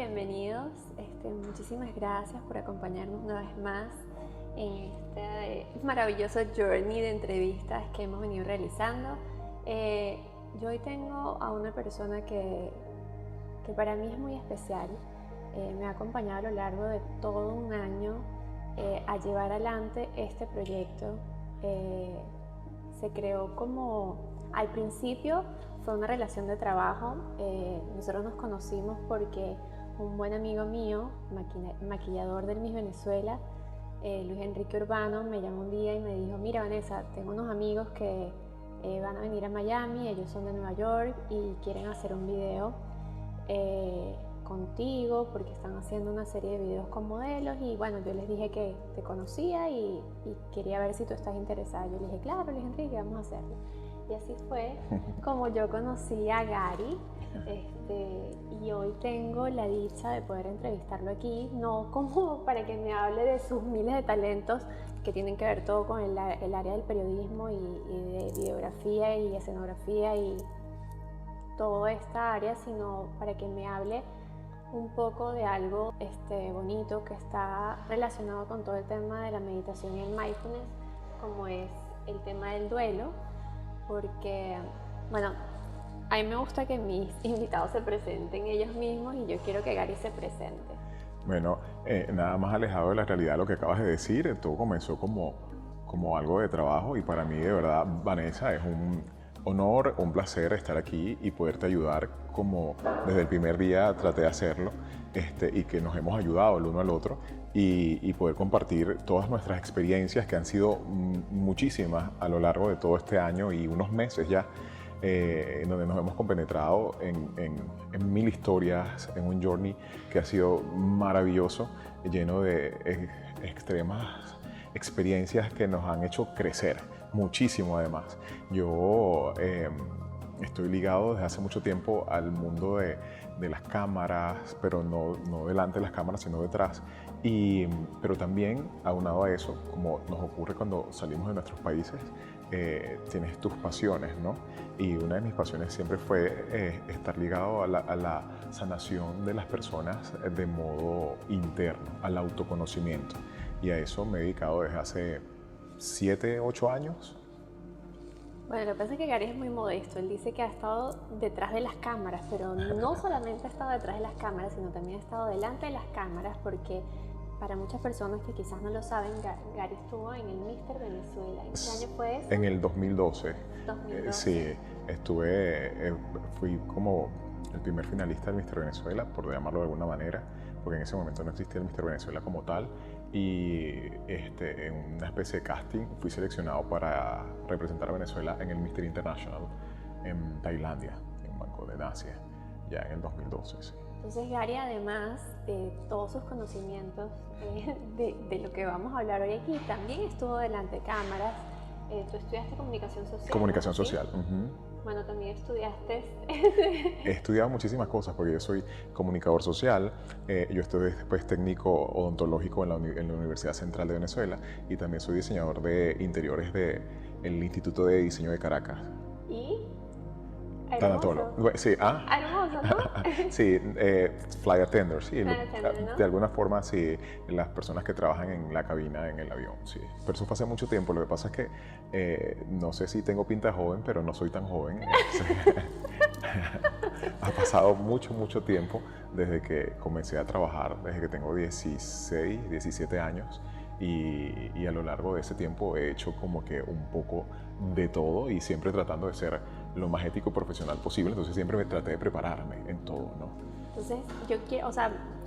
bienvenidos. Muchísimas gracias por acompañarnos una vez más en este maravilloso journey de entrevistas que hemos venido realizando. Yo hoy tengo a una persona que para mí es muy especial. Me ha acompañado a lo largo de todo un año a llevar adelante este proyecto. Se creó como, al principio fue una relación de trabajo. Nosotros nos conocimos porque un buen amigo mío, maquillador del Miss Venezuela, Luis Enrique Urbano, me llamó un día y me dijo: mira, Vanessa, tengo unos amigos que van a venir a Miami, ellos son de Nueva York y quieren hacer un video contigo porque están haciendo una serie de videos con modelos. Y bueno, yo les dije que te conocía y quería ver si tú estás interesada. Yo le dije: claro, Luis Enrique, vamos a hacerlo. Y así fue como yo conocí a Gary, y hoy tengo la dicha de poder entrevistarlo aquí, no como para que me hable de sus miles de talentos que tienen que ver todo con el área del periodismo y de videografía y escenografía y toda esta área, sino para que me hable un poco de algo bonito que está relacionado con todo el tema de la meditación y el mindfulness, como es el tema del duelo. Porque, bueno, a mí me gusta que mis invitados se presenten ellos mismos y yo quiero que Gary se presente. Bueno, nada más alejado de la realidad lo que acabas de decir. Todo comenzó como algo de trabajo y para mí, de verdad, Vanessa, es un honor, un placer estar aquí y poderte ayudar como desde el primer día traté de hacerlo, y que nos hemos ayudado el uno al otro y poder compartir todas nuestras experiencias, que han sido muchísimas a lo largo de todo este año y unos meses ya, en donde nos hemos compenetrado en mil historias, en un journey que ha sido maravilloso, lleno de extremas experiencias que nos han hecho crecer muchísimo. Además, yo estoy ligado desde hace mucho tiempo al mundo de las cámaras, pero no delante de las cámaras, sino detrás. Pero también, aunado a eso, como nos ocurre cuando salimos de nuestros países, tienes tus pasiones, ¿no? Y una de mis pasiones siempre fue estar ligado a la sanación de las personas de modo interno, al autoconocimiento. Y a eso me he dedicado desde hace 7, 8 años. Bueno, lo que pasa es que Gary es muy modesto. Él dice que ha estado detrás de las cámaras, pero no solamente ha estado detrás de las cámaras, sino también ha estado delante de las cámaras, porque para muchas personas que quizás no lo saben, Gary estuvo en el Mister Venezuela. ¿En qué año fue eso? En el 2012. 2012. Sí, fui como el primer finalista del Mister Venezuela, por llamarlo de alguna manera, porque en ese momento no existía el Mister Venezuela como tal. Y en una especie de casting fui seleccionado para representar a Venezuela en el Mister International en Tailandia, en Bangkok, en Asia, ya en el 2012. Sí. Entonces Gary, además de todos sus conocimientos de lo que vamos a hablar hoy aquí, también estuvo delante de cámaras. Tú estudiaste comunicación social. Comunicación ¿sí? social. Bueno, también estudiaste... He estudiado muchísimas cosas porque yo soy comunicador social, yo estudié después técnico odontológico en la Universidad Central de Venezuela y también soy diseñador de interiores del Instituto de Diseño de Caracas. ¿Y? Tanatólogo. Sí, hermoso, ¿no? Sí, flight attendant, sí. Flight attendant, ¿no? De alguna forma, sí, las personas que trabajan en la cabina en el avión, sí. Pero eso fue hace mucho tiempo. Lo que pasa es que no sé si tengo pinta de joven, pero no soy tan joven. Ha pasado mucho tiempo desde que comencé a trabajar, desde que tengo 16, 17 años. Y a lo largo de ese tiempo he hecho como que un poco de todo y siempre tratando de ser lo más ético y profesional posible. Entonces siempre me traté de prepararme en todo, ¿no? Entonces yo quiero,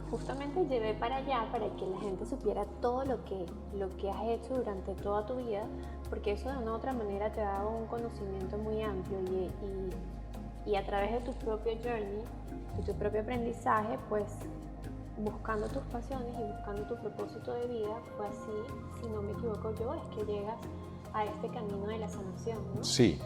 justamente llevé para allá para que la gente supiera todo lo que has hecho durante toda tu vida, porque eso de una u otra manera te da un conocimiento muy amplio y a través de tu propio journey, de tu propio aprendizaje, pues buscando tus pasiones y buscando tu propósito de vida, fue así, si no me equivoco yo, es que llegas a este camino de la sanación, ¿no? Sí,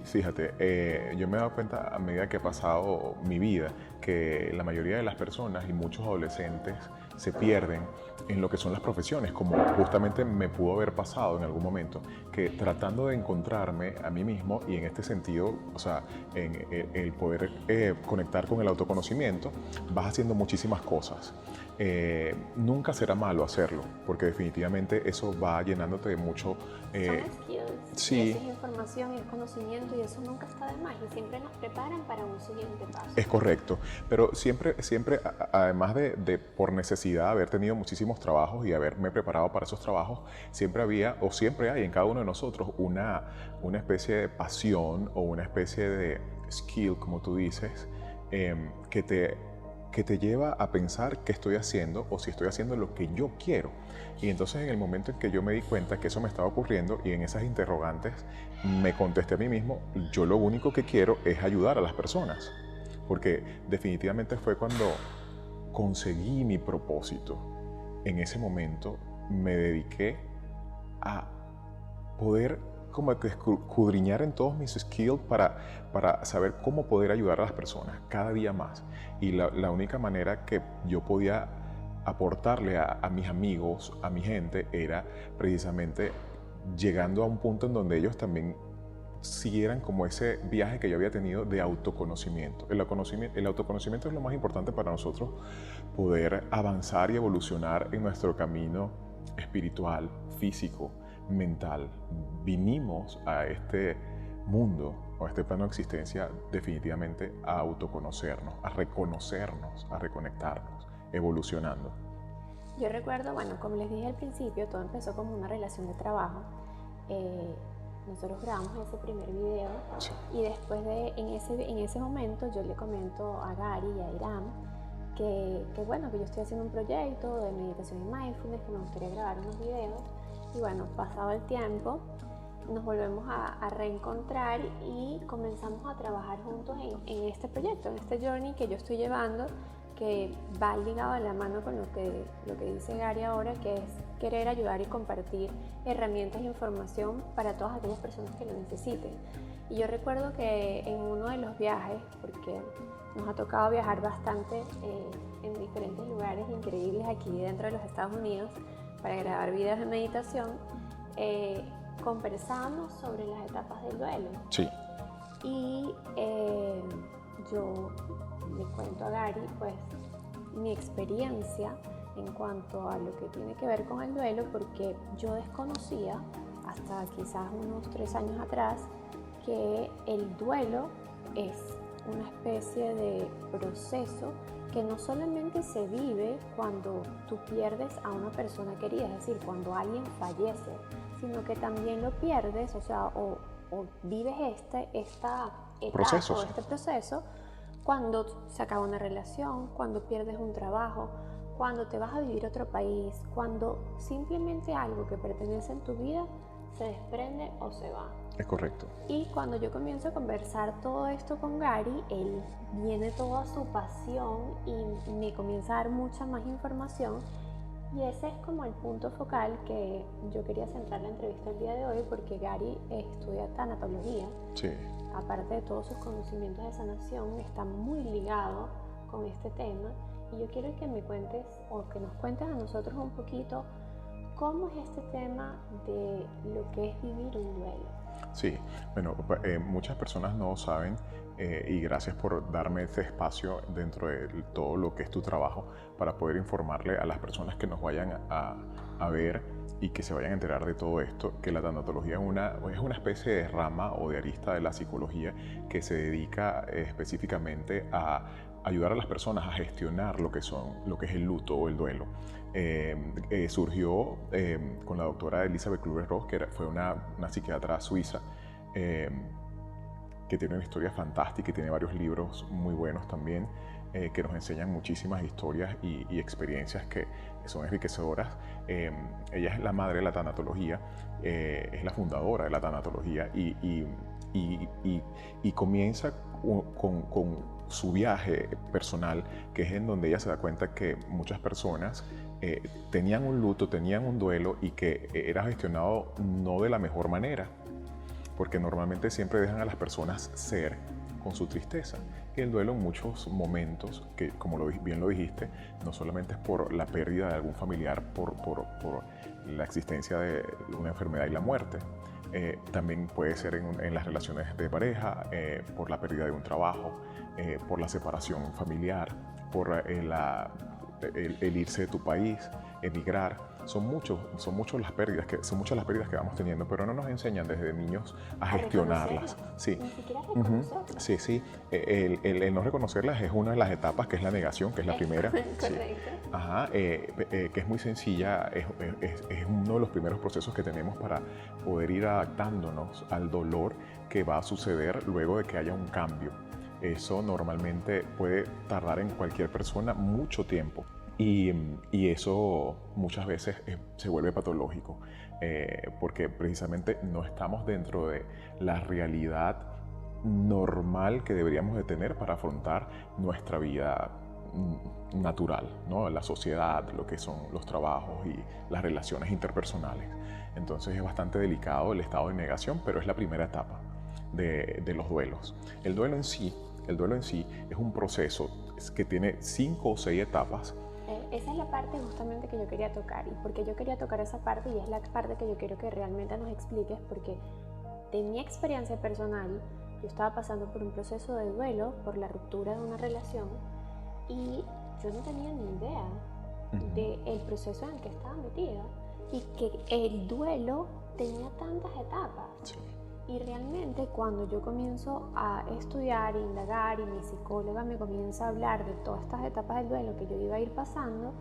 fíjate, yo me he dado cuenta a medida que ha pasado mi vida que la mayoría de las personas y muchos adolescentes se pierden en lo que son las profesiones, como justamente me pudo haber pasado en algún momento, que tratando de encontrarme a mí mismo y en este sentido, o sea, en el poder conectar con el autoconocimiento, vas haciendo muchísimas cosas. Nunca será malo hacerlo, porque definitivamente eso va llenándote de mucho... Son skills, sí. y eso es información y es conocimiento y eso nunca está de más y siempre nos preparan para un siguiente paso. Es correcto, pero siempre además de por necesidad haber tenido muchísimos trabajos y haberme preparado para esos trabajos, siempre había o siempre hay en cada uno de nosotros una especie de pasión o una especie de skill, como tú dices, que te lleva a pensar qué estoy haciendo o si estoy haciendo lo que yo quiero. Y entonces en el momento en que yo me di cuenta que eso me estaba ocurriendo y en esas interrogantes me contesté a mí mismo, yo lo único que quiero es ayudar a las personas. Porque definitivamente fue cuando conseguí mi propósito. En ese momento me dediqué a poder como que escudriñar en todos mis skills para saber cómo poder ayudar a las personas cada día más. Y la única manera que yo podía aportarle a mis amigos, a mi gente, era precisamente llegando a un punto en donde ellos también siguieran como ese viaje que yo había tenido de autoconocimiento. El autoconocimiento es lo más importante para nosotros, poder avanzar y evolucionar en nuestro camino espiritual, físico, mental. Vinimos a este mundo o a este plano de existencia definitivamente a autoconocernos, a reconocernos, a reconectarnos, evolucionando. Yo recuerdo, bueno, como les dije al principio, todo empezó como una relación de trabajo. Nosotros grabamos ese primer video, sí. Y después en ese momento yo le comento a Gary y a Iram que bueno, que yo estoy haciendo un proyecto de meditación y mindfulness, que me gustaría grabar unos videos. Y bueno, pasado el tiempo, nos volvemos a reencontrar y comenzamos a trabajar juntos en este proyecto, en este journey que yo estoy llevando, que va ligado a la mano con lo que dice Gary ahora, que es querer ayudar y compartir herramientas e información para todas aquellas personas que lo necesiten. Y yo recuerdo que en uno de los viajes, porque nos ha tocado viajar bastante en diferentes lugares increíbles aquí dentro de los Estados Unidos para grabar videos de meditación, conversamos sobre las etapas del duelo. Sí. Y yo le cuento a Gary pues mi experiencia en cuanto a lo que tiene que ver con el duelo, porque yo desconocía hasta quizás unos 3 años atrás que el duelo es una especie de proceso que no solamente se vive cuando tú pierdes a una persona querida, es decir, cuando alguien fallece, sino que también lo pierdes, o sea, o vives esta etapa o este proceso cuando se acaba una relación, cuando pierdes un trabajo, cuando te vas a vivir a otro país, cuando simplemente algo que pertenece en tu vida se desprende o se va. Es correcto. Y cuando yo comienzo a conversar todo esto con Gary, él viene toda su pasión y me comienza a dar mucha más información. Y ese es como el punto focal que yo quería centrar la entrevista el día de hoy, porque Gary estudia tanatología. Sí. Aparte de todos sus conocimientos de sanación, está muy ligado con este tema. Y yo quiero que me cuentes, o que nos cuentes a nosotros un poquito, cómo es este tema de lo que es vivir un duelo. Sí, bueno, muchas personas no saben, y gracias por darme este espacio dentro de todo lo que es tu trabajo para poder informarle a las personas que nos vayan a ver y que se vayan a enterar de todo esto, que la tanatología es una especie de rama o de arista de la psicología que se dedica específicamente a ayudar a las personas a gestionar lo que es el luto o el duelo. Surgió con la doctora Elizabeth Kübler-Ross, que fue una psiquiatra suiza que tiene una historia fantástica y tiene varios libros muy buenos también, que nos enseñan muchísimas historias y experiencias que son enriquecedoras. Ella es la madre de la tanatología, es la fundadora de la tanatología y comienza con su viaje personal, que es en donde ella se da cuenta que muchas personas tenían un luto, tenían un duelo y que era gestionado no de la mejor manera, porque normalmente siempre dejan a las personas ser con su tristeza. Y el duelo en muchos momentos, que como bien lo dijiste, no solamente es por la pérdida de algún familiar, por la existencia de una enfermedad y la muerte, también puede ser en las relaciones de pareja, por la pérdida de un trabajo, por la separación familiar, por el irse de tu país, emigrar. Son muchas las pérdidas que vamos teniendo, pero no nos enseñan desde niños a gestionarlas. Sí. Ni siquiera reconocerlas. Sí, sí. El no reconocerlas es una de las etapas, que es la negación, que es la primera. Correcto. Sí. Ajá, que es muy sencilla, es uno de los primeros procesos que tenemos para poder ir adaptándonos al dolor que va a suceder luego de que haya un cambio. Eso normalmente puede tardar en cualquier persona mucho tiempo. Y eso muchas veces se vuelve patológico, porque precisamente no estamos dentro de la realidad normal que deberíamos de tener para afrontar nuestra vida natural, ¿no? La sociedad, lo que son los trabajos y las relaciones interpersonales. Entonces es bastante delicado el estado de negación, pero es la primera etapa de los duelos. El duelo en sí es un proceso que tiene 5 o 6 etapas. Esa es la parte justamente que yo quería tocar, y porque yo quería tocar esa parte, y es la parte que yo quiero que realmente nos expliques, porque de mi experiencia personal, yo estaba pasando por un proceso de duelo por la ruptura de una relación, y yo no tenía ni idea del proceso en el que estaba metida, y que el duelo tenía tantas etapas. Sí. Y realmente cuando yo comienzo a estudiar, indagar, y mi psicóloga me comienza a hablar de todas estas etapas del duelo que yo iba a ir pasando,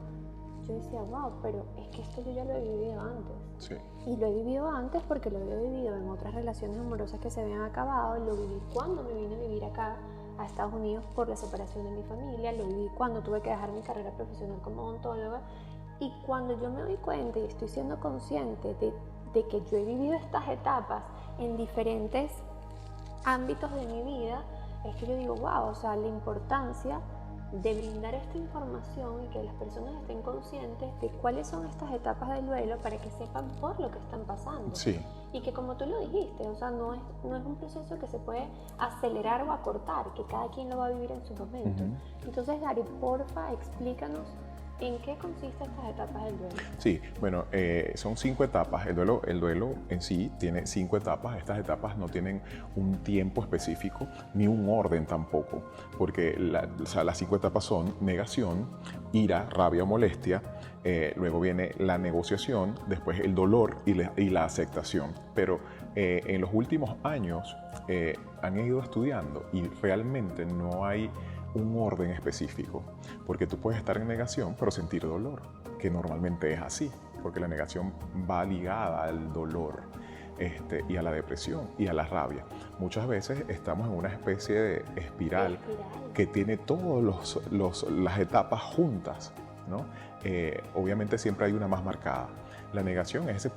yo decía, wow, pero es que esto yo ya lo he vivido antes. Sí. Y lo he vivido antes porque lo había vivido en otras relaciones amorosas que se habían acabado, lo viví cuando me vine a vivir acá a Estados Unidos por la separación de mi familia, lo viví cuando tuve que dejar mi carrera profesional como odontóloga, y cuando yo me doy cuenta y estoy siendo consciente de que yo he vivido estas etapas en diferentes ámbitos de mi vida, es que yo digo, wow, o sea, la importancia de brindar esta información y que las personas estén conscientes de cuáles son estas etapas del duelo para que sepan por lo que están pasando. Sí. Y que, como tú lo dijiste, o sea, no es un proceso que se puede acelerar o acortar, que cada quien lo va a vivir en su momento. Entonces, Gary, porfa, explícanos ¿en qué consisten estas etapas del duelo? Sí, bueno, son 5 etapas. El duelo en sí tiene 5 etapas. Estas etapas no tienen un tiempo específico ni un orden tampoco, porque las 5 etapas son negación, ira, rabia o molestia, luego viene la negociación, después el dolor y la aceptación. Pero en los últimos años han ido estudiando y realmente no hay un orden específico, porque tú puedes estar en negación pero sentir dolor, que normalmente es así, porque la negación va ligada al dolor y a la depresión y a la rabia. Muchas veces estamos en una especie de espiral que tiene todas las etapas juntas, ¿no? Obviamente siempre hay una más marcada. La negación es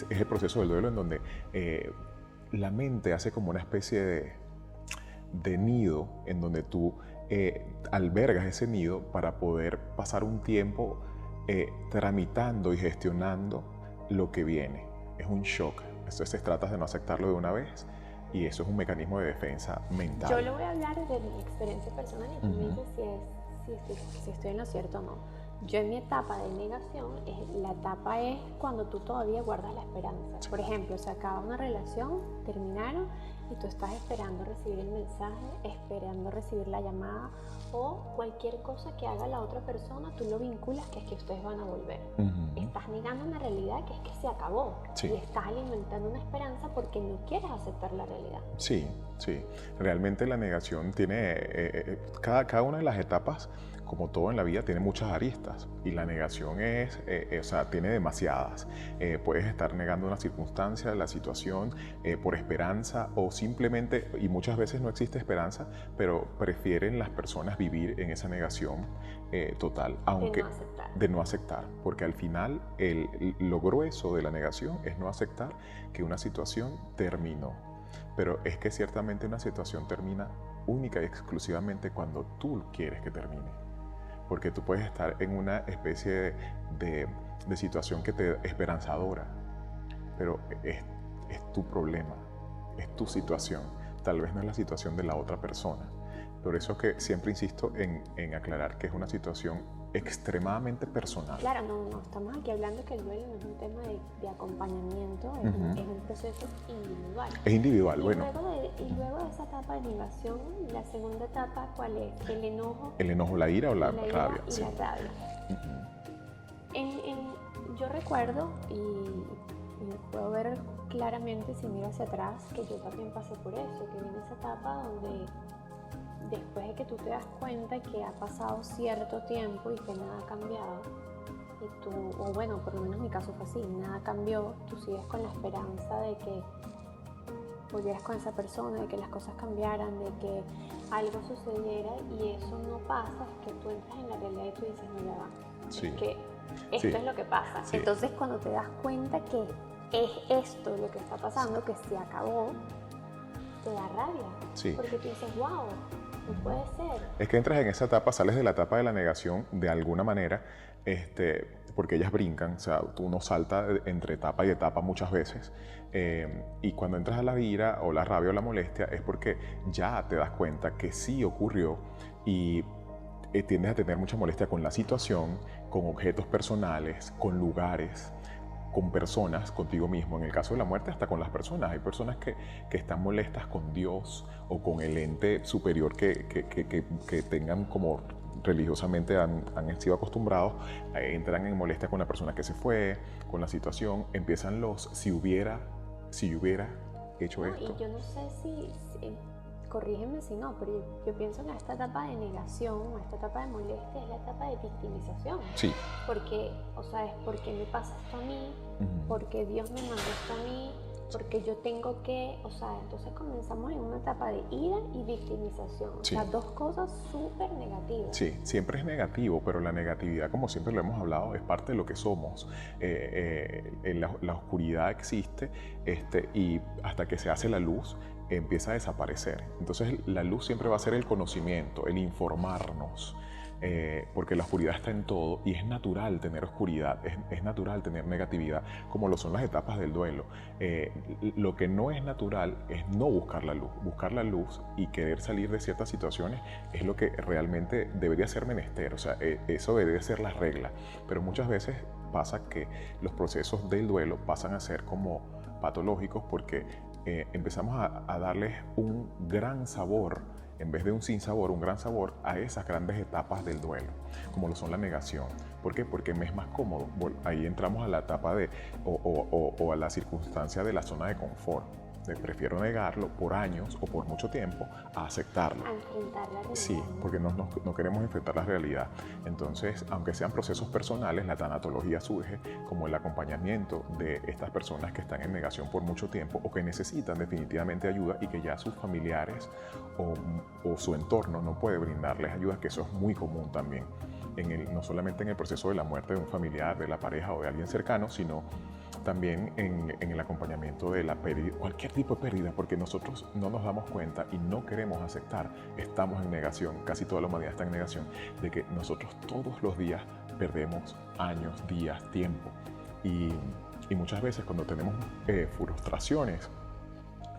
el proceso del duelo en donde la mente hace como una especie de nido en donde tú albergas ese nido para poder pasar un tiempo tramitando y gestionando lo que viene. Es un shock. Entonces tratas de no aceptarlo de una vez, y eso es un mecanismo de defensa mental. Yo le voy a hablar de mi experiencia personal y tú me dices si estoy en lo cierto o no. Yo en mi etapa de negación, la etapa es cuando tú todavía guardas la esperanza. Por ejemplo, se acaba una relación, terminaron, y tú estás esperando recibir el mensaje, esperando recibir la llamada, o cualquier cosa que haga la otra persona, tú lo vinculas que es que ustedes van a volver. Estás negando una realidad que es que se acabó. Sí. Y estás alimentando una esperanza porque no quieres aceptar la realidad. Sí, sí. Realmente la negación tiene, cada una de las etapas, como todo en la vida, tiene muchas aristas, y la negación tiene demasiadas. Puedes estar negando una circunstancia, la situación, por esperanza, o simplemente, y muchas veces no existe esperanza, pero prefieren las personas vivir en esa negación total, aunque de no aceptar, porque al final lo grueso de la negación es no aceptar que una situación terminó. Pero es que ciertamente una situación termina única y exclusivamente cuando tú quieres que termine. Porque tú puedes estar en una especie de situación que te esperanzadora, pero es tu problema, es tu situación. tal vez no es la situación de la otra persona. Por eso que siempre insisto en aclarar que es una situación extremadamente personal. Claro, no, estamos aquí hablando que el duelo no es un tema de acompañamiento, es un proceso individual. Es individual, y bueno. Luego de esa etapa de negación, la segunda etapa, ¿cuál es? El enojo. El enojo, la ira o la rabia. Y la rabia. Yo recuerdo y puedo ver claramente si miro hacia atrás que yo también pasé por eso, que viene esa etapa donde después de que tú te das cuenta que ha pasado cierto tiempo y que nada ha cambiado, y tú, o bueno, por lo menos mi caso fue así, nada cambió, tú sigues con la esperanza de que volvieras con esa persona, de que las cosas cambiaran, de que algo sucediera, y eso no pasa, es que tú entras en la realidad y tú dices, no, ya va, Sí. es que esto es lo que pasa. Sí. Entonces cuando te das cuenta que es esto lo que está pasando, que se acabó, te da rabia, Sí. porque tú dices, wow, no puede ser. Es que entras en esa etapa, sales de la etapa de la negación de alguna manera, porque ellas brincan, o sea, uno salta entre etapa y etapa muchas veces, y cuando entras a la ira o la rabia o la molestia es porque ya te das cuenta que sí ocurrió y tiendes a tener mucha molestia con la situación, con objetos personales, con lugares, con personas, contigo mismo. En el caso de la muerte, hasta con las personas. Hay personas que están molestas con Dios o con el ente superior que tengan como religiosamente han sido acostumbrados, entran en molestia con la persona que se fue, con la situación, empiezan los si hubiera hecho esto. Y yo no sé si corrígeme si no, pero yo pienso que esta etapa de negación, esta etapa de molestia, es la etapa de victimización. Sí. Porque, o sea, es porque me pasa esto a mí, porque Dios me mandó esto a mí, porque yo tengo que, o sea, entonces comenzamos en una etapa de ira y victimización. Sí. O sea, dos cosas súper negativas. Sí, siempre es negativo, pero la negatividad, como siempre lo hemos hablado, es parte de lo que somos. La oscuridad existe y hasta que se hace la luz, empieza a desaparecer. Entonces la luz siempre va a ser el conocimiento, el informarnos, porque la oscuridad está en todo y es natural tener oscuridad, es natural tener negatividad, como lo son las etapas del duelo. Lo que no es natural es no buscar la luz. Buscar la luz y querer salir de ciertas situaciones es lo que realmente debería ser menester, o sea, eso debería ser la regla, pero muchas veces pasa que los procesos del duelo pasan a ser como patológicos porque empezamos a darles un gran sabor, en vez de un sinsabor, un gran sabor a esas grandes etapas del duelo, como lo son la negación. ¿Por qué? Porque me es más cómodo. Ahí entramos a la etapa o a la circunstancia de la zona de confort. Prefiero negarlo por años o por mucho tiempo a aceptarlo. A enfrentar la realidad. Sí, porque no queremos enfrentar la realidad. Entonces, aunque sean procesos personales, la tanatología surge como el acompañamiento de estas personas que están en negación por mucho tiempo o que necesitan definitivamente ayuda y que ya sus familiares o su entorno no puede brindarles ayuda, que eso es muy común también. No solamente en el proceso de la muerte de un familiar, de la pareja o de alguien cercano, sino también en el acompañamiento de la pérdida, cualquier tipo de pérdida, porque nosotros no nos damos cuenta y no queremos aceptar, estamos en negación, casi toda la humanidad está en negación, de que nosotros todos los días perdemos años, días, tiempo. Y muchas veces cuando tenemos frustraciones,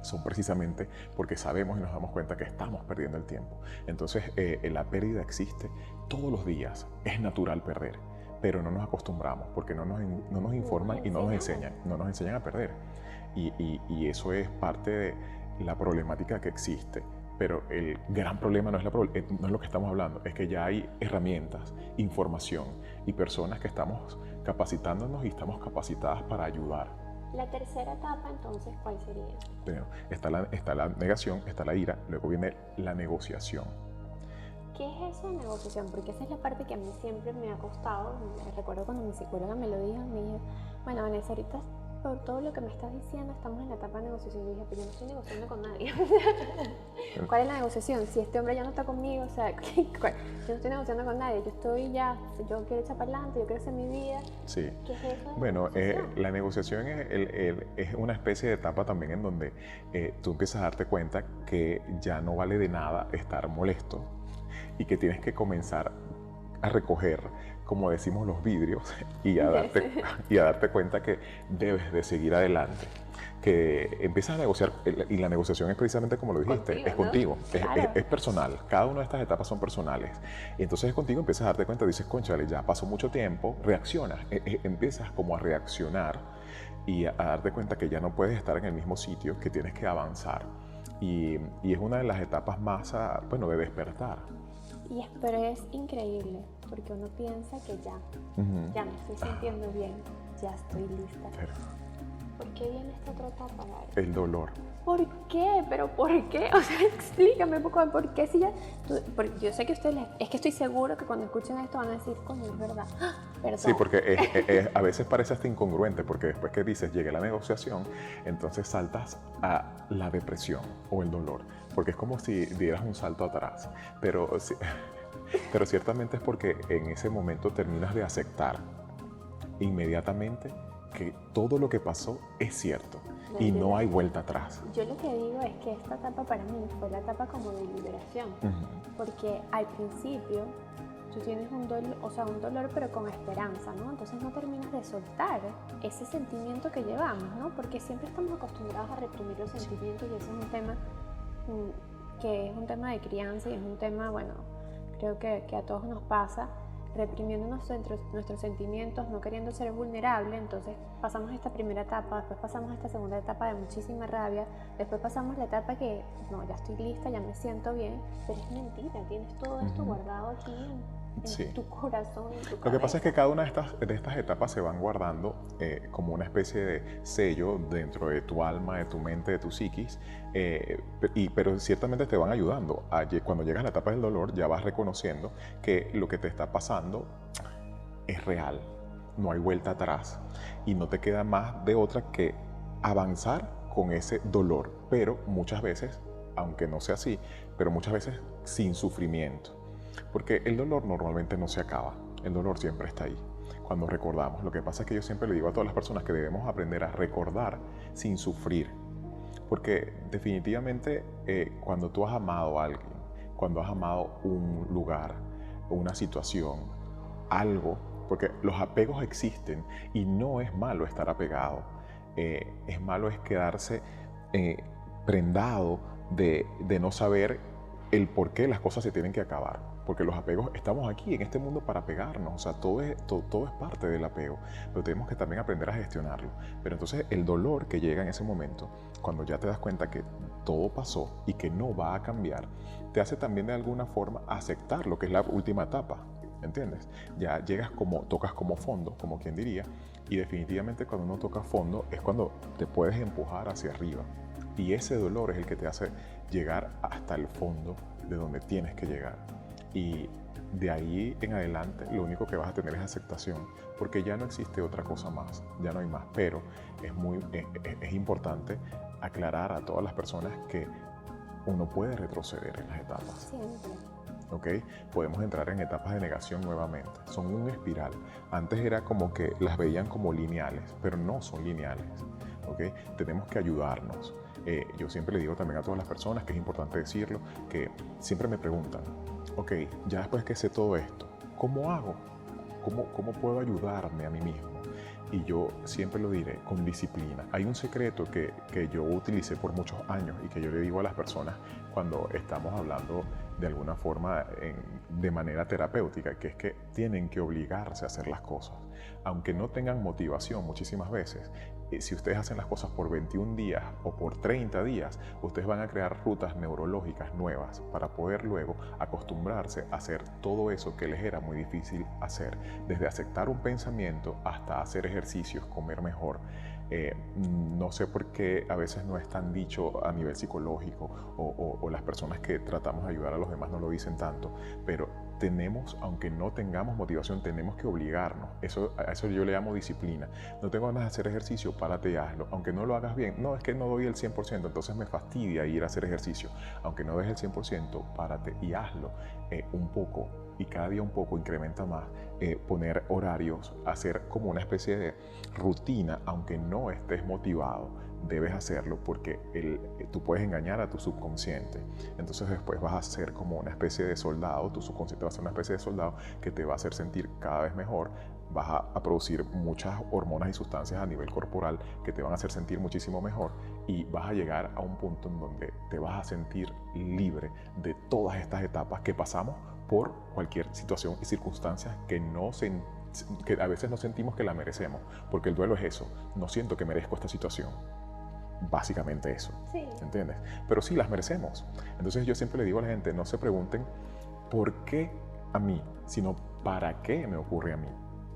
son precisamente porque sabemos y nos damos cuenta que estamos perdiendo el tiempo. Entonces, la pérdida existe todos los días, es natural perder, pero no nos acostumbramos porque no nos informan y no nos enseñan a perder. Y eso es parte de la problemática que existe. Pero el gran problema no es lo que estamos hablando, es que ya hay herramientas, información y personas que estamos capacitándonos y estamos capacitadas para ayudar. La tercera etapa, entonces, ¿cuál sería? Primero, está la negación, está la ira, luego viene la negociación. ¿Qué es eso de negociación? Porque esa es la parte que a mí siempre me ha costado. Recuerdo cuando mi psicóloga me lo dijo, me dijo, bueno, Vanessa, ahorita por todo lo que me estás diciendo estamos en la etapa de negociación. Yo dije, pero yo no estoy negociando con nadie. ¿Cuál es la negociación? Si este hombre ya no está conmigo, o sea, yo no estoy negociando con nadie, yo quiero echar para adelante, yo quiero hacer mi vida. Sí. ¿Qué es eso de bueno, negociación? la negociación es una especie de etapa también en donde tú empiezas a darte cuenta que ya no vale de nada estar molesto y que tienes que comenzar a recoger, como decimos, los vidrios y a darte cuenta que debes de seguir adelante. que empiezas a negociar, y la negociación es precisamente como lo dijiste, Contigo, es ¿no? contigo, Claro. es personal, cada una de estas etapas son personales. Y entonces es contigo, empiezas a darte cuenta, dices, cónchale, ya pasó mucho tiempo, reaccionas, empiezas como a reaccionar y a darte cuenta que ya no puedes estar en el mismo sitio, que tienes que avanzar. Y es una de las etapas más, bueno, de despertar. Pero es increíble, porque uno piensa que ya me estoy sintiendo bien, ya estoy lista. Pero ¿Por qué viene esta otra etapa, Gary? el dolor. ¿Por qué? ¿Pero por qué? O sea, explícame un poco por qué si ya... porque yo sé que ustedes... Es que estoy seguro que cuando escuchen esto van a decir, coño, es verdad. ¡Ah! Perdón. Sí, porque a veces parece hasta incongruente, porque después que dices, llegue la negociación, entonces saltas a la depresión o el dolor, porque es como si dieras un salto atrás. Pero ciertamente es porque en ese momento terminas de aceptar inmediatamente que todo lo que pasó es cierto y no hay vuelta atrás. Yo lo que digo es que esta etapa para mí fue la etapa como de liberación, porque al principio tú tienes un dolor pero con esperanza, ¿no? Entonces no terminas de soltar ese sentimiento que llevamos, ¿no? Porque siempre estamos acostumbrados a reprimir los sentimientos y ese es un tema que es un tema de crianza y es un tema, bueno, creo que a todos nos pasa, reprimiendo nuestros sentimientos, no queriendo ser vulnerable. Entonces pasamos esta primera etapa, después pasamos esta segunda etapa de muchísima rabia, después pasamos la etapa que no, ya estoy lista, ya me siento bien, pero es mentira, tienes todo esto guardado aquí en tu corazón, en tu cabeza. Lo que pasa es que cada una de estas etapas se van guardando como una especie de sello dentro de tu alma, de tu mente, de tu psiquis, pero ciertamente te van ayudando. Cuando llegas a la etapa del dolor ya vas reconociendo que lo que te está pasando es real, no hay vuelta atrás y no te queda más de otra que avanzar con ese dolor, pero muchas veces, aunque no sea así, pero muchas veces sin sufrimiento. Porque el dolor normalmente no se acaba, el dolor siempre está ahí, cuando recordamos. Lo que pasa es que yo siempre le digo a todas las personas que debemos aprender a recordar sin sufrir. Porque definitivamente cuando tú has amado a alguien, cuando has amado un lugar, una situación, algo, porque los apegos existen y no es malo estar apegado, es malo es quedarse prendado de no saber el por qué las cosas se tienen que acabar. Porque los apegos, estamos aquí en este mundo para apegarnos, o sea, todo es parte del apego, pero tenemos que también aprender a gestionarlo. Pero entonces el dolor que llega en ese momento, cuando ya te das cuenta que todo pasó y que no va a cambiar, te hace también de alguna forma aceptar lo que es la última etapa, ¿entiendes? Ya tocas como fondo, como quien diría, y definitivamente cuando uno toca fondo es cuando te puedes empujar hacia arriba. Y ese dolor es el que te hace llegar hasta el fondo de donde tienes que llegar. Y de ahí en adelante lo único que vas a tener es aceptación, porque ya no existe otra cosa más, ya no hay más. Pero es importante aclarar a todas las personas que uno puede retroceder en las etapas. Siempre. ¿Okay? Podemos entrar en etapas de negación nuevamente. Son un espiral. Antes era como que las veían como lineales, pero no son lineales. ¿Okay? Tenemos que ayudarnos. Yo siempre le digo también a todas las personas, que es importante decirlo, que siempre me preguntan, ok, ya después que sé todo esto, ¿cómo hago? ¿Cómo puedo ayudarme a mí mismo? Y yo siempre lo diré, con disciplina. Hay un secreto que yo utilicé por muchos años y que yo le digo a las personas cuando estamos hablando de alguna forma de manera terapéutica, que es que tienen que obligarse a hacer las cosas. Aunque no tengan motivación muchísimas veces, si ustedes hacen las cosas por 21 días o por 30 días, ustedes van a crear rutas neurológicas nuevas para poder luego acostumbrarse a hacer todo eso que les era muy difícil hacer, desde aceptar un pensamiento hasta hacer ejercicios, comer mejor. No sé por qué a veces no es tan dicho a nivel psicológico o las personas que tratamos de ayudar a los demás no lo dicen tanto, pero tenemos, aunque no tengamos motivación, tenemos que obligarnos. A eso yo le llamo disciplina. No tengo ganas de hacer ejercicio, párate y hazlo. Aunque no lo hagas bien, no, es que no doy el 100%, entonces me fastidia ir a hacer ejercicio. Aunque no des el 100%, párate y hazlo un poco. Y cada día un poco, incrementa más, poner horarios, hacer como una especie de rutina, aunque no estés motivado, debes hacerlo porque tú puedes engañar a tu subconsciente. Entonces después vas a ser como una especie de soldado, tu subconsciente va a ser una especie de soldado que te va a hacer sentir cada vez mejor vas a producir muchas hormonas y sustancias a nivel corporal que te van a hacer sentir muchísimo mejor y vas a llegar a un punto en donde te vas a sentir libre de todas estas etapas que pasamos por cualquier situación y circunstancias que a veces no sentimos que la merecemos, porque el duelo es eso, no siento que merezco esta situación, básicamente eso, Sí. ¿entiendes? Pero sí las merecemos. Entonces yo siempre le digo a la gente, no se pregunten por qué a mí, sino para qué me ocurre a mí,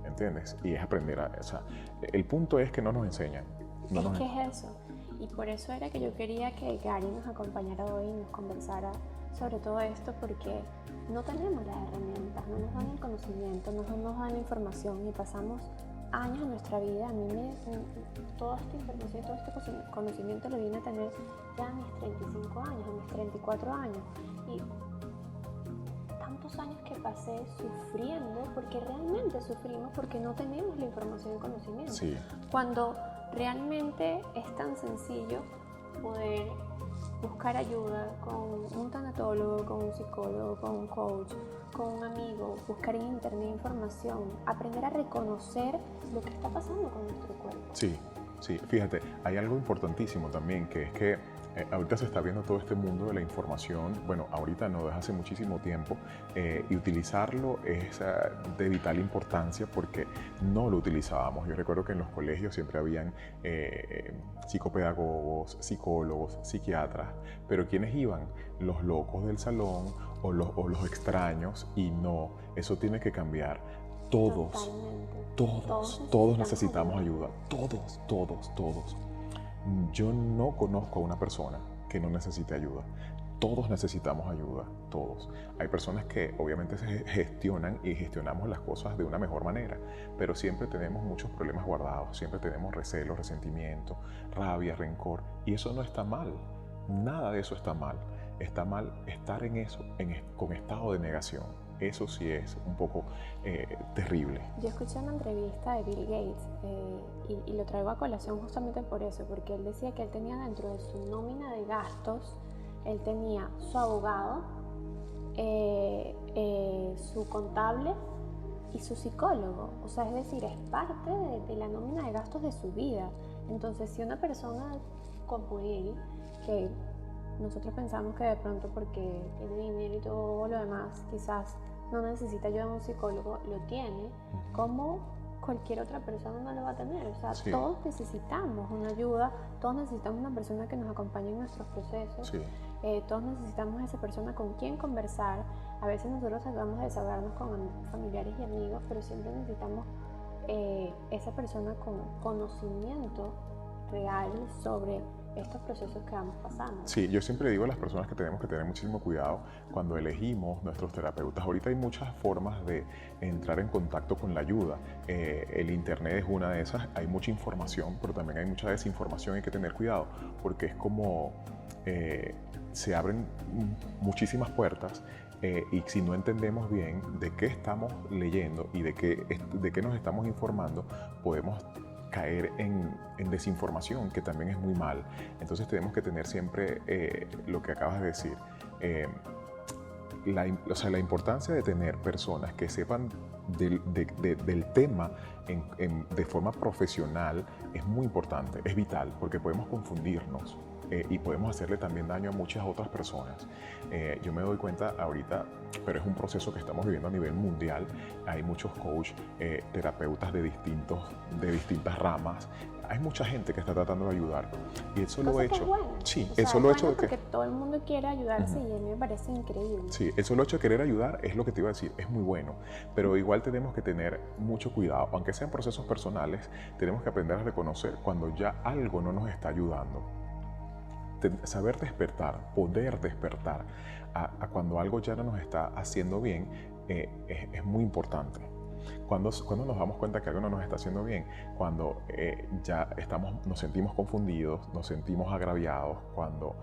¿entiendes? Y es aprender o sea, el punto es que no nos enseñan. Es eso. Y por eso era que yo quería que Gary nos acompañara hoy y nos conversara sobre todo esto, porque no tenemos las herramientas, no nos dan el conocimiento, no nos dan la información y pasamos años en nuestra vida. A mí toda esta información, todo este conocimiento lo vine a tener ya a mis 35 años, a mis 34 años. Y tantos años que pasé sufriendo, porque realmente sufrimos porque no tenemos la información y el conocimiento. Sí. Cuando realmente es tan sencillo poder buscar ayuda con un tanatólogo, con un psicólogo, con un coach, con un amigo, buscar en internet información, aprender a reconocer lo que está pasando con nuestro cuerpo. Sí, sí, fíjate, hay algo importantísimo también, que es que ahorita se está viendo todo este mundo de la información, bueno, ahorita no, desde hace muchísimo tiempo, y utilizarlo es de vital importancia porque no lo utilizábamos. Yo recuerdo que en los colegios siempre habían psicopedagogos, psicólogos, psiquiatras, pero ¿quiénes iban? Los locos del salón o los extraños, y no, eso tiene que cambiar. Todos necesitamos ayuda. Todos. Yo no conozco a una persona que no necesite ayuda. Todos necesitamos ayuda, todos. Hay personas que obviamente se gestionan y gestionamos las cosas de una mejor manera, pero siempre tenemos muchos problemas guardados, siempre tenemos recelos, resentimiento, rabia, rencor, y eso no está mal. Nada de eso está mal. Está mal estar en eso, con estado de negación. Eso sí es un poco terrible. Yo escuché una entrevista de Bill Gates y lo traigo a colación justamente por eso, porque él decía que él tenía dentro de su nómina de gastos, él tenía su abogado, su contable y su psicólogo. O sea, es decir, es parte de la nómina de gastos de su vida. Entonces, si una persona como él, que nosotros pensamos que de pronto porque tiene dinero y todo lo demás, quizás no necesita ayuda de un psicólogo, lo tiene, como cualquier otra persona no lo va a tener. O sea, sí, todos necesitamos una ayuda, todos necesitamos una persona que nos acompañe en nuestros procesos, sí, todos necesitamos esa persona con quien conversar. A veces nosotros tratamos de desahogarnos con familiares y amigos, pero siempre necesitamos esa persona con conocimiento real sobre estos procesos que vamos pasando. Sí, yo siempre digo a las personas que tenemos que tener muchísimo cuidado cuando elegimos nuestros terapeutas. Ahorita hay muchas formas de entrar en contacto con la ayuda. El internet es una de esas. Hay mucha información, pero también hay mucha desinformación. Hay que tener cuidado porque es como se abren muchísimas puertas. Y si no entendemos bien de qué estamos leyendo y de qué nos estamos informando, podemos caer en desinformación, que también es muy mal. Entonces tenemos que tener siempre lo que acabas de decir, la importancia de tener personas que sepan del tema de forma profesional es muy importante, es vital, porque podemos confundirnos y podemos hacerle también daño a muchas otras personas. Yo me doy cuenta ahorita, pero es un proceso que estamos viviendo a nivel mundial. Hay muchos coaches, terapeutas de distintas ramas. Hay mucha gente que está tratando de ayudar. Y eso lo he hecho. Bueno. Sí, o sea, eso lo he hecho. Porque todo el mundo quiere ayudarse y a mí me parece increíble. Sí, eso lo hecho de querer ayudar es lo que te iba a decir, es muy bueno. Pero igual tenemos que tener mucho cuidado. Aunque sean procesos personales, tenemos que aprender a reconocer cuando ya algo no nos está ayudando. Saber despertar, poder despertar a cuando algo ya no nos está haciendo bien es muy importante. Cuando nos damos cuenta que algo no nos está haciendo bien, cuando ya nos sentimos confundidos, nos sentimos agraviados, cuando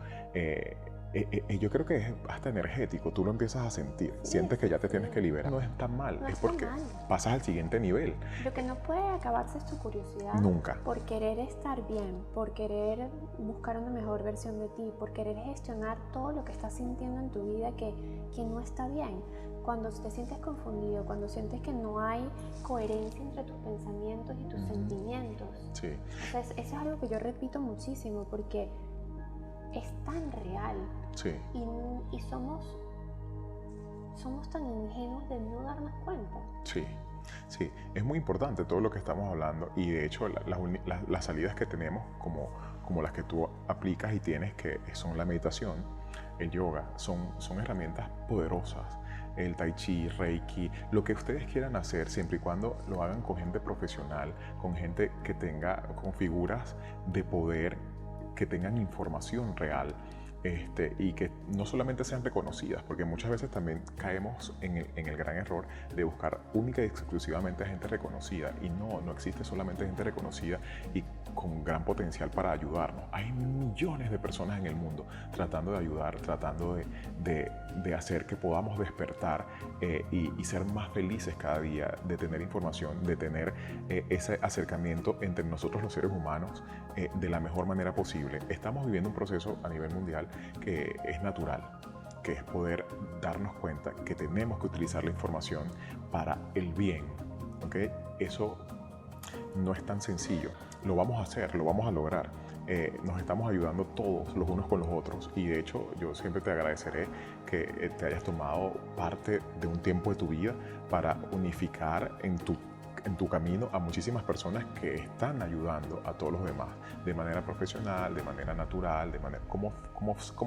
yo creo que es hasta energético, tú lo empiezas a sentir, sí, sientes que ya te tienes que liberar. No es tan mal, es porque pasas al siguiente nivel. Lo que no puede acabarse es tu curiosidad. Nunca. Por querer estar bien, por querer buscar una mejor versión de ti, por querer gestionar todo lo que estás sintiendo en tu vida que no está bien. cuando te sientes confundido, cuando sientes que no hay coherencia entre tus pensamientos y tus sentimientos. Sí. O sea, eso es algo que yo repito muchísimo porque es tan real. Sí. Y somos tan ingenuos de no darnos cuenta. Sí. Sí, es muy importante todo lo que estamos hablando y de hecho las salidas que tenemos como las que tú aplicas y tienes, que son la meditación, el yoga, son herramientas poderosas. El tai chi, reiki, lo que ustedes quieran hacer, siempre y cuando lo hagan con gente profesional, con gente que tenga, con figuras de poder, que tengan información real. Y que no solamente sean reconocidas, porque muchas veces también caemos en el gran error de buscar única y exclusivamente a gente reconocida, y no existe solamente gente reconocida y con gran potencial para ayudarnos. Hay millones de personas en el mundo tratando de ayudar, tratando de hacer que podamos despertar y ser más felices cada día, de tener información, de tener ese acercamiento entre nosotros los seres humanos de la mejor manera posible. Estamos viviendo un proceso a nivel mundial que es natural, que es poder darnos cuenta que tenemos que utilizar la información para el bien, ¿ok? Eso no es tan sencillo. Lo vamos a hacer, lo vamos a lograr. Nos estamos ayudando todos los unos con los otros, y de hecho yo siempre te agradeceré que te hayas tomado parte de un tiempo de tu vida para unificar en tu camino a muchísimas personas que están ayudando a todos los demás, de manera profesional, de manera natural, de manera como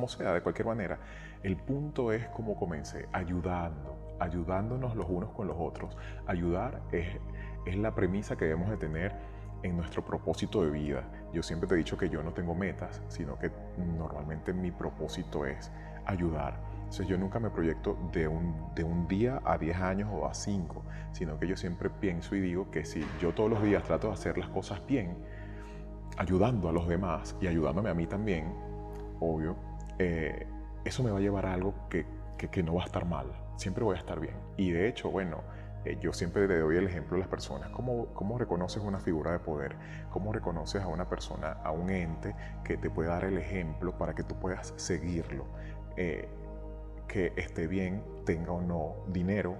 sea, de cualquier manera. El punto es cómo comencé, ayudándonos los unos con los otros. Ayudar es la premisa que debemos de tener en nuestro propósito de vida. Yo siempre te he dicho que yo no tengo metas, sino que normalmente mi propósito es ayudar. Entonces yo nunca me proyecto de un día a 10 años o a 5, sino que yo siempre pienso y digo que si yo todos los días trato de hacer las cosas bien, ayudando a los demás y ayudándome a mí también, obvio, eso me va a llevar a algo que no va a estar mal, siempre voy a estar bien. Y de hecho, bueno, yo siempre le doy el ejemplo a las personas. ¿Cómo reconoces una figura de poder? ¿Cómo reconoces a una persona, a un ente que te puede dar el ejemplo para que tú puedas seguirlo? Que esté bien, tenga o no dinero,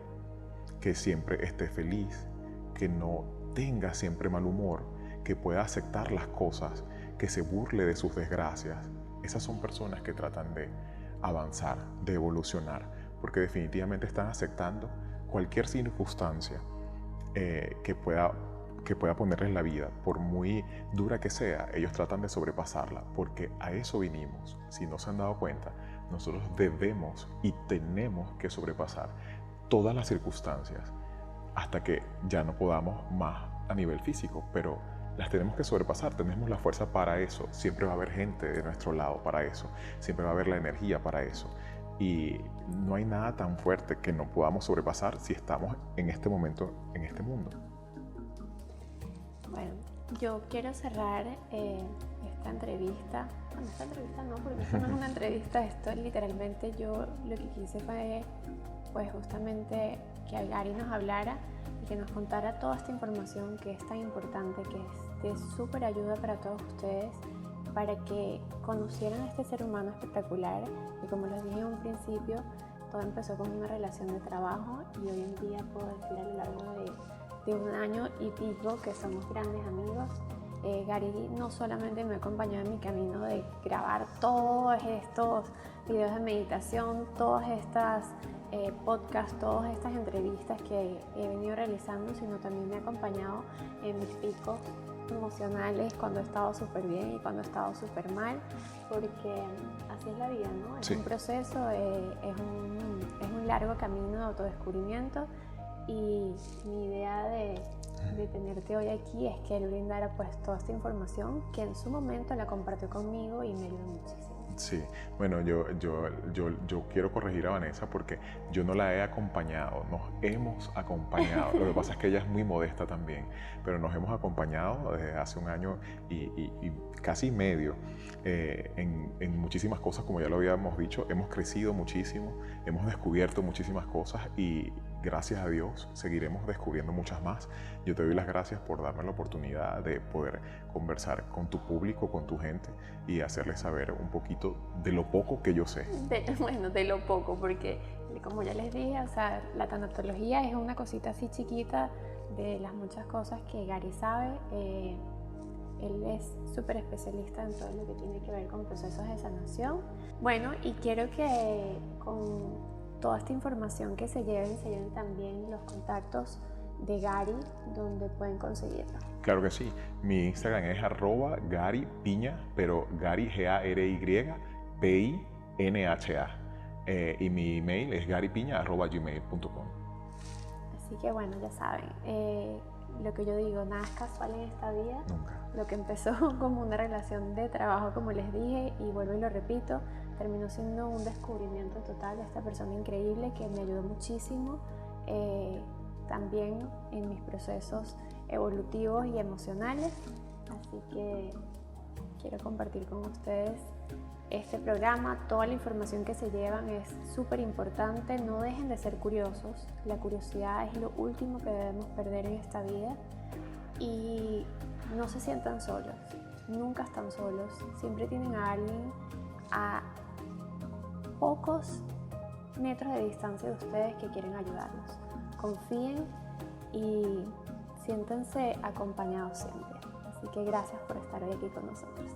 que siempre esté feliz, que no tenga siempre mal humor, que pueda aceptar las cosas, que se burle de sus desgracias. Esas son personas que tratan de avanzar, de evolucionar, porque definitivamente están aceptando cualquier circunstancia que pueda ponerles la vida, por muy dura que sea. Ellos tratan de sobrepasarla, porque a eso vinimos. Si no se han dado cuenta, nosotros debemos y tenemos que sobrepasar todas las circunstancias hasta que ya no podamos más a nivel físico, pero las tenemos que sobrepasar. Tenemos la fuerza para eso. Siempre va a haber gente de nuestro lado para eso. Siempre va a haber la energía para eso. Y no hay nada tan fuerte que no podamos sobrepasar si estamos en este momento, en este mundo. Bueno, yo quiero cerrar esta entrevista. Bueno, esta entrevista no, porque esto no es una entrevista, esto literalmente yo lo que quise fue, pues justamente que Gary nos hablara y que nos contara toda esta información que es tan importante, que es de súper ayuda para todos ustedes, para que conocieran a este ser humano espectacular. Y como les dije en un principio, todo empezó con una relación de trabajo, y hoy en día puedo decir a lo largo de un año y pico que somos grandes amigos. Gary no solamente me acompañó en mi camino de grabar todos estos videos de meditación, todas estas podcasts, todas estas entrevistas que he venido realizando, sino también me ha acompañado en mis picos emocionales, cuando he estado súper bien y cuando he estado súper mal, porque así es la vida, ¿no? Es un proceso, es un largo camino de autodescubrimiento, y mi idea de tenerte hoy aquí es que él brindara pues toda esta información que en su momento la compartió conmigo y me ayudó muchísimo. Sí, bueno, yo quiero corregir a Vanessa porque yo no la he acompañado, nos hemos acompañado. Lo que pasa es que ella es muy modesta también, pero nos hemos acompañado desde hace un año y casi medio en muchísimas cosas, como ya lo habíamos dicho. Hemos crecido muchísimo, hemos descubierto muchísimas cosas, y gracias a Dios seguiremos descubriendo muchas más. Yo te doy las gracias por darme la oportunidad de poder conversar con tu público, con tu gente y hacerles saber un poquito de lo poco que yo sé. Bueno, de lo poco, porque como ya les dije, o sea, la tanatología es una cosita así chiquita de las muchas cosas que Gary sabe. Él es súper especialista en todo lo que tiene que ver con procesos de sanación. Bueno, y quiero que con toda esta información que se lleven también los contactos de Gary, donde pueden conseguirlo. Claro que sí. Mi Instagram es @GaryPiña, pero Gary GaryPinha. Y mi email es garypiña@gmail.com. Así que bueno, ya saben, lo que yo digo, nada es casual en esta vida. Nunca. Lo que empezó como una relación de trabajo, como les dije, y vuelvo y lo repito, terminó siendo un descubrimiento total de esta persona increíble que me ayudó muchísimo también en mis procesos evolutivos y emocionales. Así que quiero compartir con ustedes este programa. Toda la información que se llevan es súper importante. No dejen de ser curiosos. La curiosidad es lo último que debemos perder en esta vida. Y no se sientan solos. Nunca están solos. Siempre tienen a alguien a pocos metros de distancia de ustedes que quieren ayudarlos. Confíen y siéntanse acompañados siempre. Así que gracias por estar hoy aquí con nosotros.